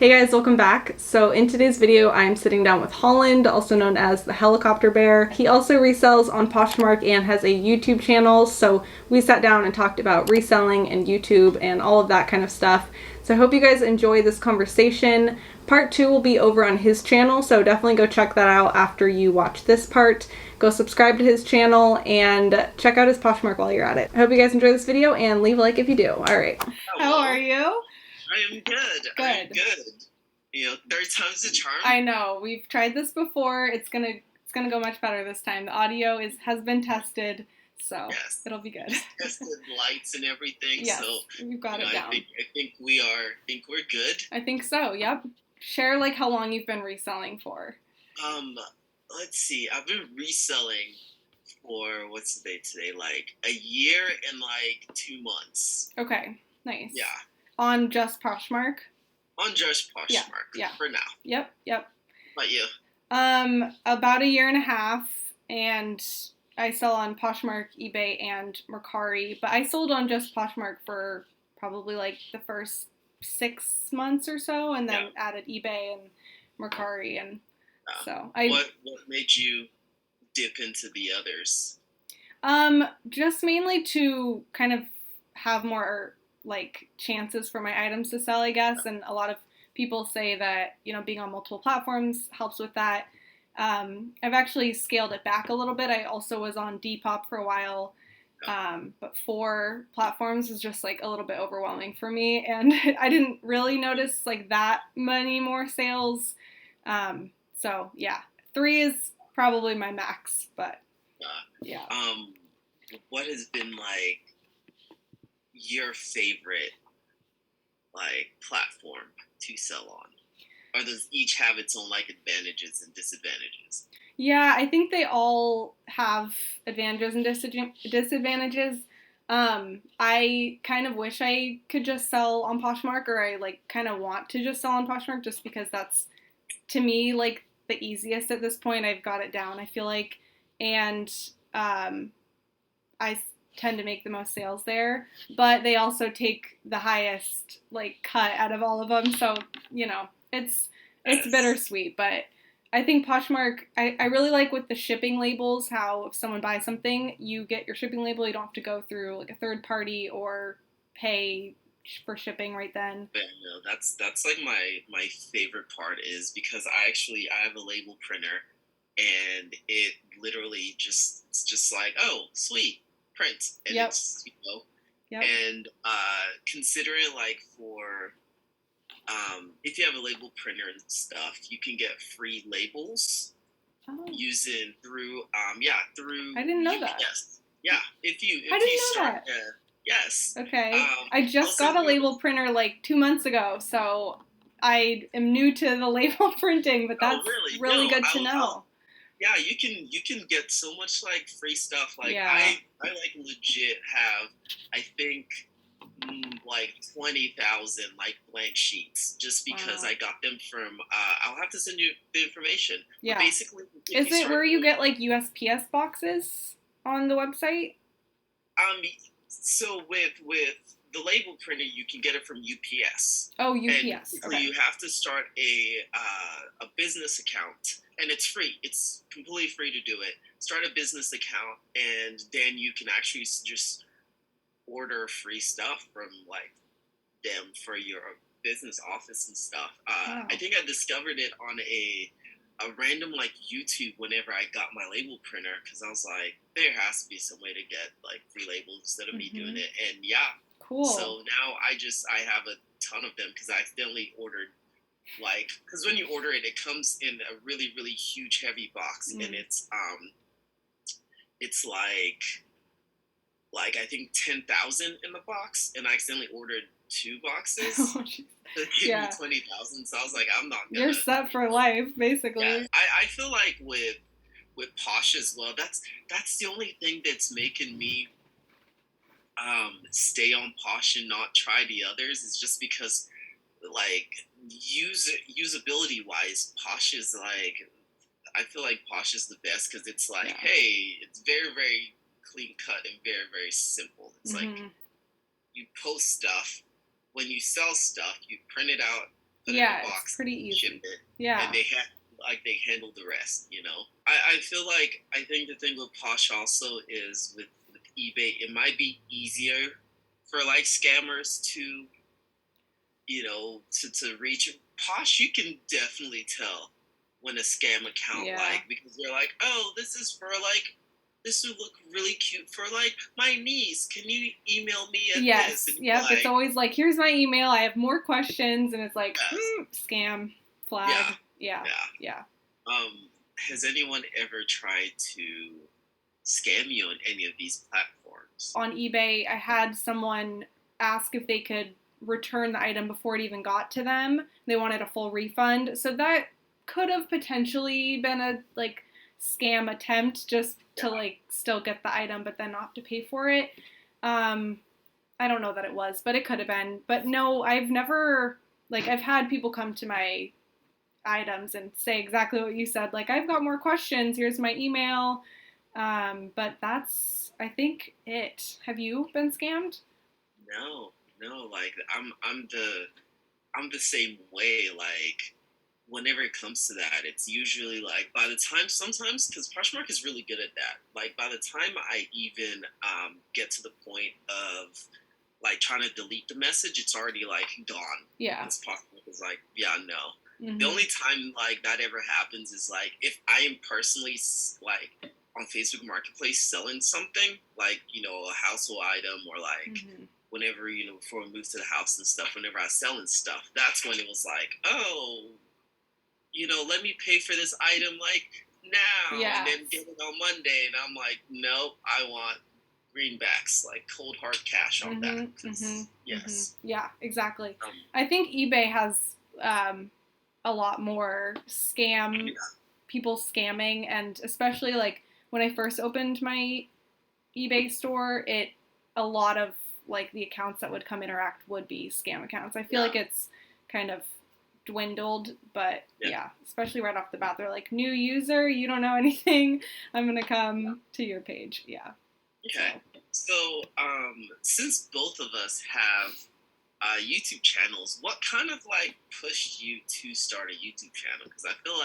Hey guys, welcome back. So in today's video, I'm sitting down with Holland, also known as the Helicopter Bear. He also resells on Poshmark and has a YouTube channel. So we sat down and talked about reselling and YouTube and all of that kind of stuff. So I hope you guys enjoy this conversation. Part 2 will be over on his channel, so definitely go check that out after you watch this part. Go subscribe to his channel and check out his Poshmark while you're at it. I hope you guys enjoy this video and leave a like if you do. All right. How are you? I am good. I'm good. Third time's a charm. I know. We've tried this before. It's gonna go much better this time. The audio has been tested, so yes. It'll be good. Tested lights and everything. Yes, so we've got it down. I think we're good. I think so. Yep. Share like how long you've been reselling for. Let's see. I've been reselling for what's the date today? Like a year and like 2 months. Okay. Nice. Yeah. On just Poshmark? On just Poshmark. Yeah. For now. Yep. How about you? About a year and a half, and I sell on Poshmark, eBay, and Mercari, but I sold on just Poshmark for probably like the first 6 months or so, and then added eBay and Mercari, and so What made you dip into the others? Just mainly to kind of have more like chances for my items to sell, I guess. And a lot of people say that, being on multiple platforms helps with that. I've actually scaled it back a little bit. I also was on Depop for a while. But 4 platforms is just like a little bit overwhelming for me. And I didn't really notice like that many more sales. So yeah, 3 is probably my max, but yeah. What has been like your favorite like platform to sell on? Or does each have its own like advantages and disadvantages? Yeah, I think they all have advantages and disadvantages. I kind of wish I could just sell on Poshmark, or I like kind of want to just sell on Poshmark just because that's to me like the easiest at this point. I've got it down, I feel like, and I tend to make the most sales there, but they also take the highest like cut out of all of them, so it's bittersweet. But I think Poshmark, I really like with the shipping labels, how if someone buys something, you get your shipping label, you don't have to go through like a third party or pay for shipping right then. Yeah, no, that's like my favorite part is because I have a label printer, and it literally it's just like, oh sweet, print, and it's Yep. And considering like for if you have a label printer and stuff, you can get free labels using through through I didn't know UPS. that. Yeah, if you start that. Yes. Okay. I just got a label printer like 2 months ago, so I am new to the label printing, but that's really good to know. Yeah, you can get so much like free stuff. Like I like legit have, I think, like 20,000 like blank sheets just because I got them from. I'll have to send you the information. Yeah. But basically, is it where you get like USPS boxes on the website? So with the label printer, you can get it from UPS. Oh, UPS. And okay. You have to start a business account, and it's free. It's completely free to do it. Start a business account, and then you can actually just order free stuff from like them for your business office and stuff. I think I discovered it on a random like YouTube whenever I got my label printer, because I was like, there has to be some way to get like free labels instead of me doing it. And yeah, cool. So now I have a ton of them because I accidentally ordered like, because when you order it, it comes in a really really huge heavy box, and it's like I think 10,000 in the box, and I accidentally ordered 2 boxes. Oh, give me 20,000, so I was like, I'm not gonna. You're set for life, basically. Yeah, I feel like with Posh as well, that's the only thing that's making me stay on Posh and not try the others, is just because like usability wise, Posh is like, I feel like Posh is the best because it's like, hey, it's very very clean cut and very very simple. It's like you post stuff. When you sell stuff, you print it out, put it in a it's box, pretty ship easy. it, Yeah. and they handle the rest. I feel like I think the thing with Posh also is with eBay, it might be easier for like scammers to to reach. Posh, you can definitely tell when a scam account, Yeah. like, because they're like, oh, this is for like, this would look really cute for like my niece. Can you email me at Yes. this? And Yep. like, It's always like, here's my email. I have more questions, and it's like, yes. Scam flag. Yeah, Yeah. has anyone ever tried to scam you on any of these platforms? On eBay, I had someone ask if they could return the item before it even got to them. They wanted a full refund. So that could have potentially been a like scam attempt just to like still get the item but then not have to pay for it. I don't know that it was, but it could have been. But no, I've never I've had people come to my items and say exactly what you said. Like, I've got more questions. Here's my email. But that's, I think, it. Have you been scammed? No, no. Like, I'm the same way. Like, whenever it comes to that, it's usually like by the time sometimes, because Poshmark is really good at that. Like, by the time I even get to the point of like trying to delete the message, it's already like gone. Yeah. Because Poshmark is like, yeah, no. Mm-hmm. The only time like that ever happens is like if I am personally like on Facebook Marketplace selling something, like a household item, or like whenever before we moved to the house and stuff, whenever I was selling stuff, that's when it was like, oh, let me pay for this item like now, and then get it on Monday, and I'm like, nope, I want greenbacks, like cold hard cash on that. Yes. Yeah, exactly. I think eBay has a lot more people scamming, and especially like when I first opened my eBay store, a lot of like the accounts that would come interact would be scam accounts. I feel like it's kind of dwindled, but yeah, especially right off the bat, they're like, new user, you don't know anything, I'm gonna come to your page. Yeah. Okay. So since both of us have YouTube channels, what kind of like pushed you to start a YouTube channel? Because I feel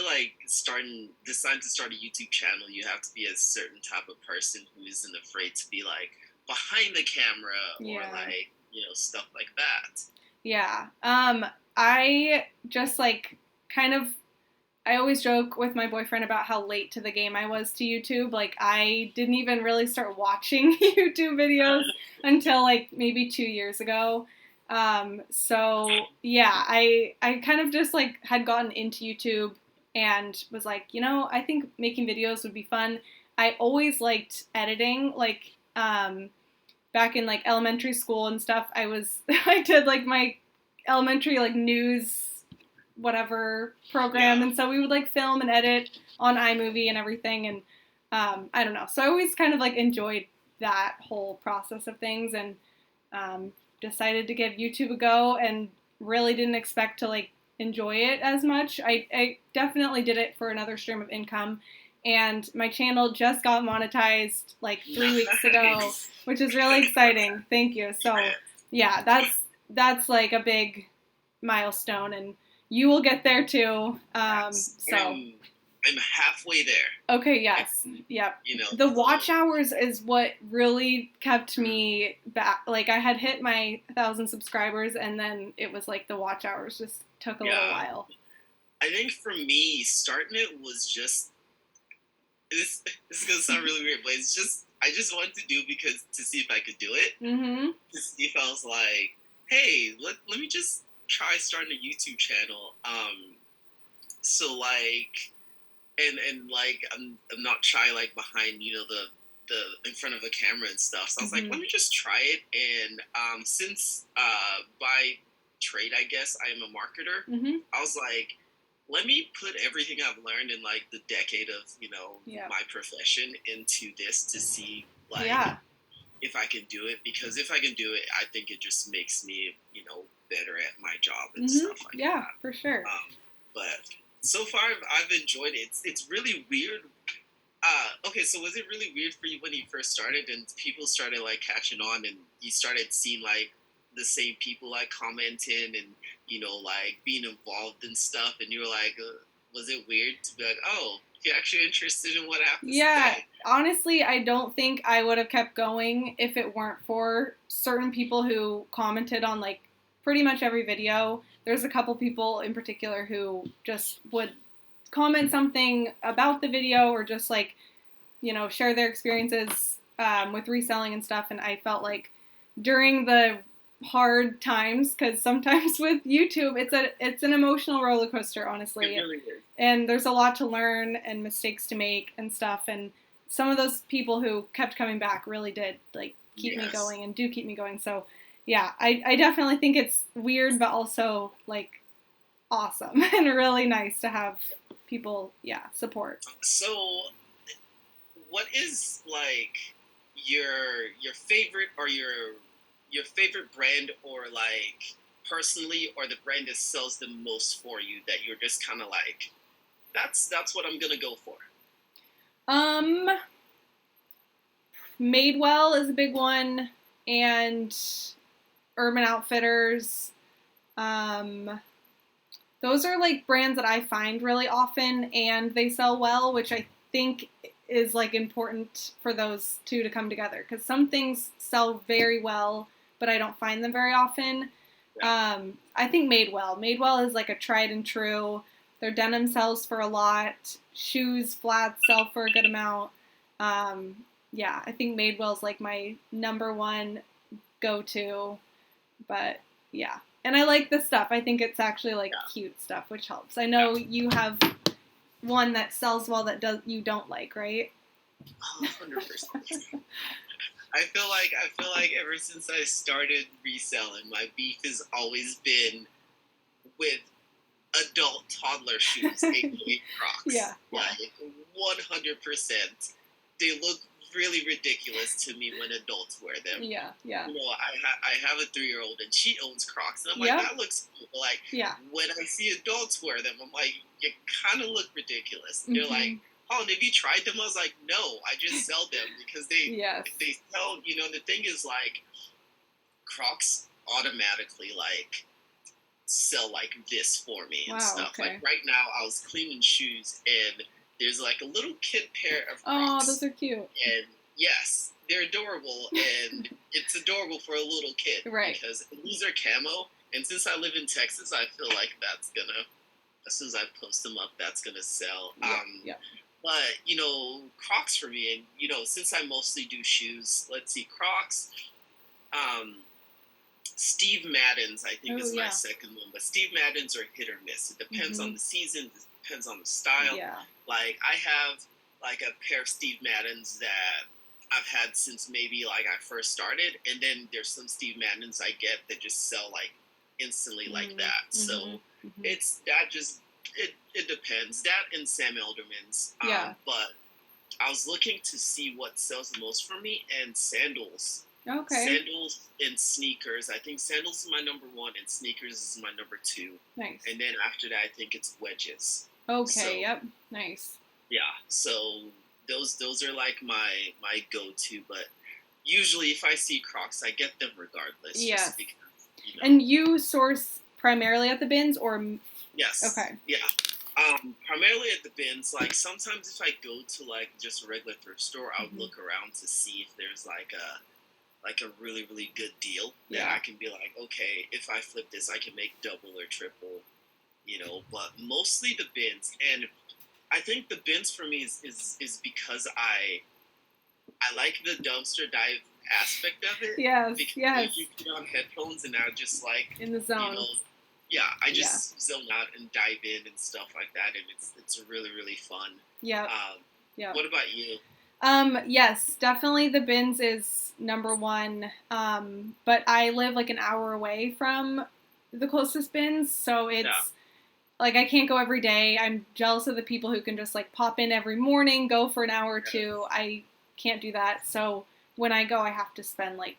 like deciding to start a YouTube channel, you have to be a certain type of person who isn't afraid to be like behind the camera or like stuff like that. Yeah. I just like kind of. I always joke with my boyfriend about how late to the game I was to YouTube. Like, I didn't even really start watching YouTube videos until like maybe 2 years ago. So yeah, I kind of just like had gotten into YouTube and was like, I think making videos would be fun. I always liked editing. Like, back in like elementary school and stuff, I did like my elementary like news whatever program, and so we would like film and edit on iMovie and everything, and I don't know, so I always kind of like enjoyed that whole process of things, and decided to give YouTube a go, and really didn't expect to like enjoy it as much. I definitely did it for another stream of income, and my channel just got monetized like 3 weeks ago, which is really exciting. Thank you. So yeah, that's like a big milestone, and you will get there too. So I'm halfway there. Okay. Yes. Yep. The watch hours is what really kept me back. Like, I had hit my 1,000 subscribers, and then it was like the watch hours just took a little while. I think for me, starting it was just this is gonna sound really weird, but it's just I just wanted to do because to see if I could do it. Mm-hmm. To see if I was like, hey, let me just try starting a YouTube channel. So like, and like I'm not shy like behind the in front of a camera and stuff. So I was like, let me just try it. And since by trade, I guess I am a marketer. I was like, let me put everything I've learned in like the decade of my profession into this to see like if I can do it. Because if I can do it, I think it just makes me better at my job and stuff like that. Yeah, for sure. But so far, I've enjoyed it. It's really weird. Okay, so was it really weird for you when you first started and people started like catching on and you started seeing like the same people like commenting and like being involved and stuff, and you were like, was it weird to be like, oh, you're actually interested in what I have to Yeah, say? honestly, I don't think I would have kept going if it weren't for certain people who commented on like pretty much every video. There's a couple people in particular who just would comment something about the video or just like, share their experiences with reselling and stuff. And I felt like during the hard times, because sometimes with YouTube, it's an emotional roller coaster, honestly. It really is. And there's a lot to learn and mistakes to make and stuff. And some of those people who kept coming back really did like keep me going and do keep me going. So yeah, I definitely think it's weird, but also like awesome and really nice to have people, support. So, what is like your favorite or your favorite brand, or like personally, or the brand that sells the most for you that you're just kind of like, that's what I'm gonna go for? Um, Madewell is a big one, and Urban Outfitters. Um, those are like brands that I find really often, and they sell well, which I think is like important for those two to come together, because some things sell very well, but I don't find them very often. Yeah. I think Madewell is like a tried and true. Their denim sells for a lot. Shoes, flats sell for a good amount. Yeah, I think Madewell's like my number one go-to. But yeah, and I like the stuff. I think it's actually like cute stuff, which helps. I know you have one that sells well that you don't like, right? 100%. I feel like ever since I started reselling, my beef has always been with adult toddler shoes, aka Crocs. Yeah. Like 100%. They look really ridiculous to me when adults wear them. Yeah. I have a 3-year-old and she owns Crocs, and I'm like, that looks cool. But like, when I see adults wear them, I'm like, you kind of look ridiculous. And they're like, oh, have you tried them? I was like, no, I just sell them because they sell. The thing is, like, Crocs automatically like sell like this for me and stuff. Okay. Like right now, I was cleaning shoes and there's like a little kid pair of Crocs. Oh, those are cute. And yes, they're adorable, and it's adorable for a little kid, right? Because these are camo, and since I live in Texas, I feel like that's gonna, as soon as I post them up, that's gonna sell. But Crocs for me, and since I mostly do shoes, let's see, Crocs. Steve Madden's, I think, is my second one. But Steve Madden's are hit or miss. It depends on the season. It depends on the style. Yeah. Like, I have, like, a pair of Steve Maddens that I've had since maybe, like, I first started. And then there's some Steve Maddens I get that just sell, like, instantly like that. So it's that just, it depends. That and Sam Elderman's. But I was looking to see what sells the most for me, and sandals. Okay. Sandals and sneakers. I think sandals is my number one, and sneakers is my number two. Nice. And then after that, I think it's wedges. Okay. Yep. Nice. Yeah. So those are like my go-to. But usually, if I see Crocs, I get them regardless. Yeah. Just because, And you source primarily at the bins, or? Yes. Okay. Yeah. Primarily at the bins. Like, sometimes if I go to like just a regular thrift store, I'll look around to see if there's like a really, really good deal that I can be like, okay, if I flip this, I can make double or triple, but mostly the bins. And I think the bins for me is because I like the dumpster dive aspect of it. Yes, because you put on headphones and I just like in the zone. I just zone out and dive in and stuff like that, and it's really, really fun. Yeah. What about you? Yes, definitely the bins is number one. But I live like an hour away from the closest bins, so it's like I can't go every day. I'm jealous of the people who can just like pop in every morning, go for an hour or two. I can't do that. So when I go, I have to spend like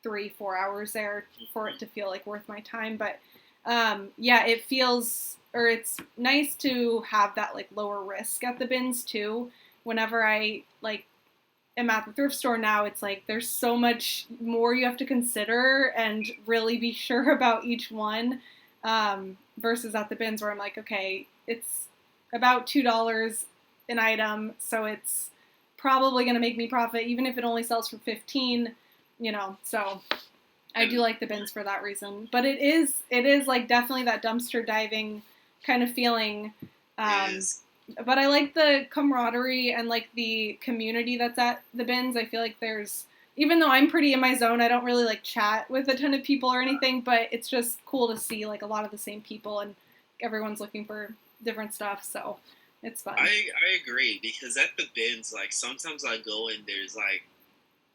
3-4 hours there for it to feel like worth my time. But it feels, or it's nice to have that like lower risk at the bins too. Whenever I like am at the thrift store now, it's like there's so much more you have to consider and really be sure about each one, versus at the bins where I'm like, okay, it's about $2 an item, so it's probably going to make me profit even if it only sells for 15, so I do like the bins for that reason. But it is like definitely that dumpster diving kind of feeling. But I like the camaraderie and like the community that's at the bins. I feel like there's, even though I'm pretty in my zone, I don't really like chat with a ton of people or anything, but it's just cool to see like a lot of the same people and everyone's looking for different stuff. So it's fun. I agree, because at the bins, like sometimes I go and there's like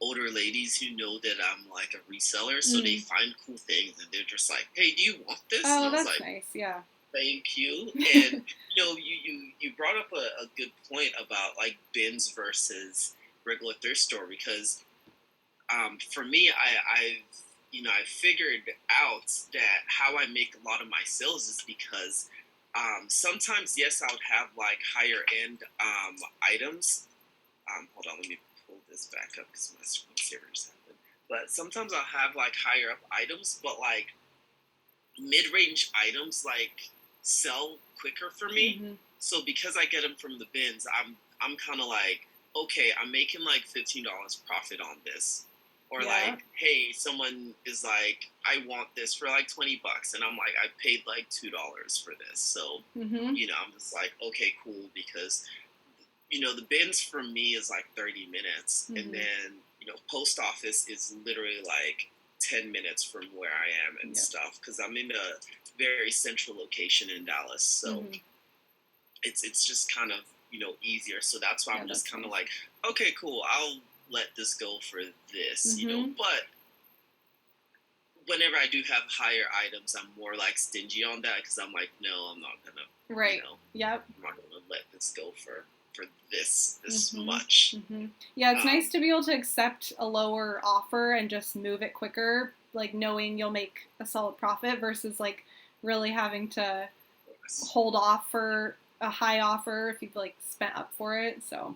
older ladies who know that I'm like a reseller, so they find cool things and they're just like, "Hey, do you want this?" Oh, and I was that's like, nice. Yeah. Thank you. And you brought up a good point about like bins versus regular thrift store, because for me, I figured out that how I make a lot of my sales is because sometimes, yes, I would have like higher end items. Hold on, let me pull this back up because my screensaver just happened. But sometimes I'll have like higher up items, but like mid-range items like sell quicker for me. Mm-hmm. So because I get them from the bins, I'm kind of like, okay, I'm making like $15 profit on this. Or like, hey, someone is like, I want this for like $20, and I'm like, I paid like $2 for this. So I'm just like, okay, cool, because the bins for me is like 30 minutes, and then post office is literally like 10 minutes from where I am and stuff, because I'm in a very central location in Dallas, so it's just kind of easier. So that's why I'm just kind of like, okay, cool, I'll let this go for this, but whenever I do have higher items, I'm more like stingy on that, because I'm like, no, I'm not gonna, I'm not gonna let this go for this much. Yeah, it's nice to be able to accept a lower offer and just move it quicker, like knowing you'll make a solid profit versus like really having to hold off for a high offer if you've like spent up for it. So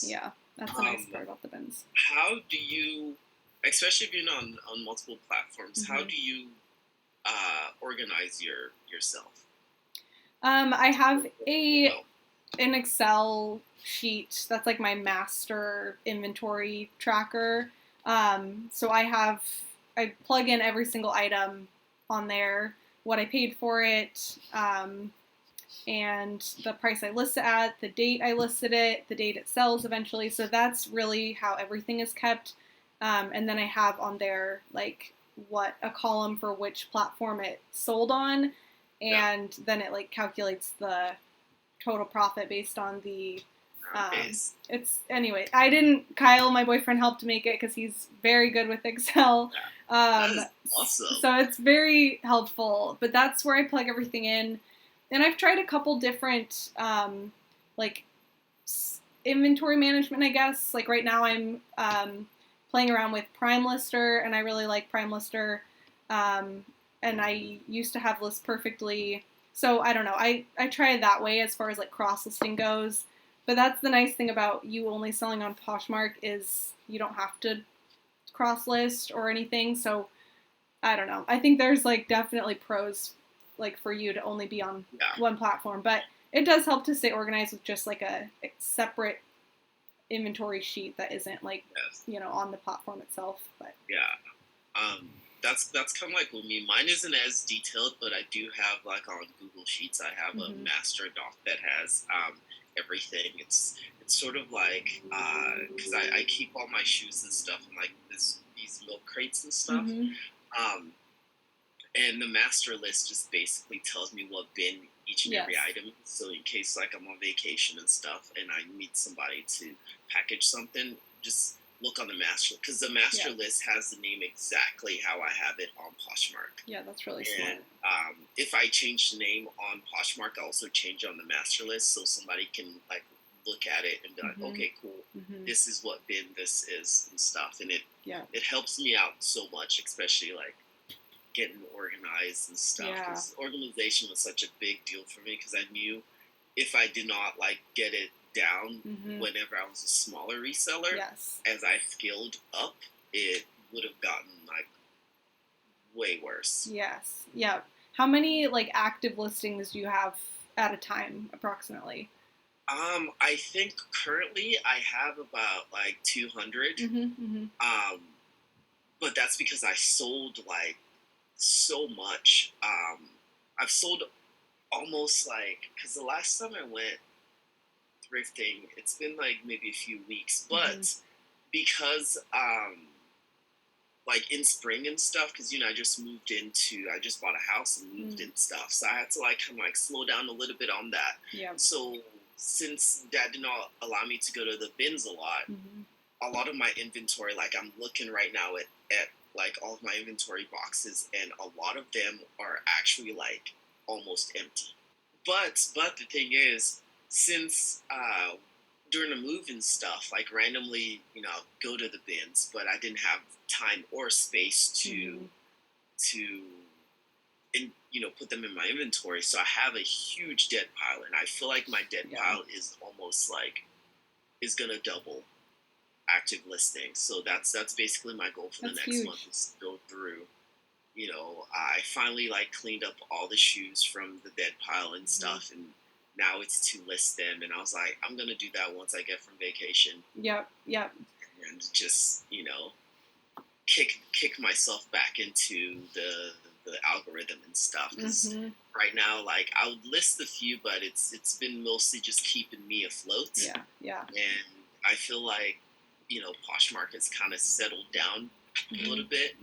yeah, that's a nice part about the bins. How do you, especially if you're on multiple platforms, how do you organize yourself? I have an Excel sheet that's like my master inventory tracker. So I plug in every single item on there, what I paid for it, and the price I listed at, the date I listed it, the date it sells eventually. So that's really how everything is kept. And then I have on there like what a column for which platform it sold on, and then it like calculates the total profit based on the Kyle, my boyfriend, helped make it because he's very good with Excel. That is awesome. So it's very helpful, but that's where I plug everything in. And I've tried a couple different like inventory management, I guess. Like right now I'm playing around with Prime Lister, and I really like Prime Lister. And I used to have List Perfectly. So I don't know. I try it that way as far as like cross listing goes. But that's the nice thing about you only selling on Poshmark is you don't have to cross list or anything. So I don't know. I think there's like definitely pros like for you to only be on one platform, but it does help to stay organized with just like a separate inventory sheet that isn't like on the platform itself. But that's kind of like with me. Mine isn't as detailed, but I do have like on Google Sheets, I have a master doc that has everything. It's sort of like because I keep all my shoes and stuff in like these milk crates and stuff. And the master list just basically tells me what bin each and every item is. So in case like I'm on vacation and stuff and I need somebody to package something, just look on the master, because the master list has the name exactly how I have it on Poshmark. Yeah, that's really smart. And if I change the name on Poshmark, I also change on the master list so somebody can like look at it and be like, okay, cool, this is what bin this is and stuff. And it helps me out so much, especially like getting organized and stuff, because organization was such a big deal for me, because I knew if I did not like get it down Mm-hmm. whenever I was a smaller reseller. Yes. As I scaled up, it would have gotten like way worse. Yes. Yep. How many like active listings do you have at a time, approximately? I think currently I have about like 200. Mm-hmm. Mm-hmm. But that's because I sold like so much. I've sold almost like, because the last time I went thrifting, it's been like maybe a few weeks, but because like in spring and stuff, because I just I just bought a house and moved in stuff, so I had to like kind of like slow down a little bit on that. Yeah. So since that did not allow me to go to the bins a lot of my inventory, like I'm looking right now at like all of my inventory boxes, and a lot of them are actually like almost empty. But the thing is, since during the move and stuff, like randomly, I'll go to the bins, but I didn't have time or space to put them in my inventory. So I have a huge dead pile, and I feel like my dead pile is almost like is gonna double active listings. So that's basically my goal for the next month, is to go through. I finally like cleaned up all the shoes from the dead pile and stuff, and now it's to list them. And I was like, I'm gonna do that once I get from vacation. Yep. And just kick myself back into the algorithm and stuff. Because right now, like I would list a few, but it's been mostly just keeping me afloat. Yeah. And I feel like Poshmark has kind of settled down a little bit.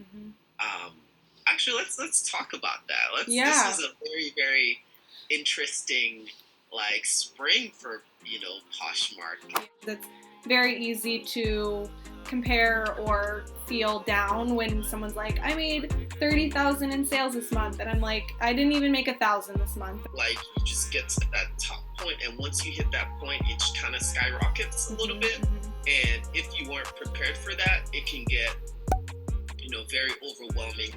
Actually, let's talk about that. This is a very, very interesting like spring for Poshmark. It's very easy to compare or feel down when someone's like, I made 30,000 in sales this month, and I'm like, I didn't even make 1,000 this month. Like you just get to that top point, and once you hit that point, it just kind of skyrockets a little bit. And if you weren't prepared for that, it can get very overwhelming.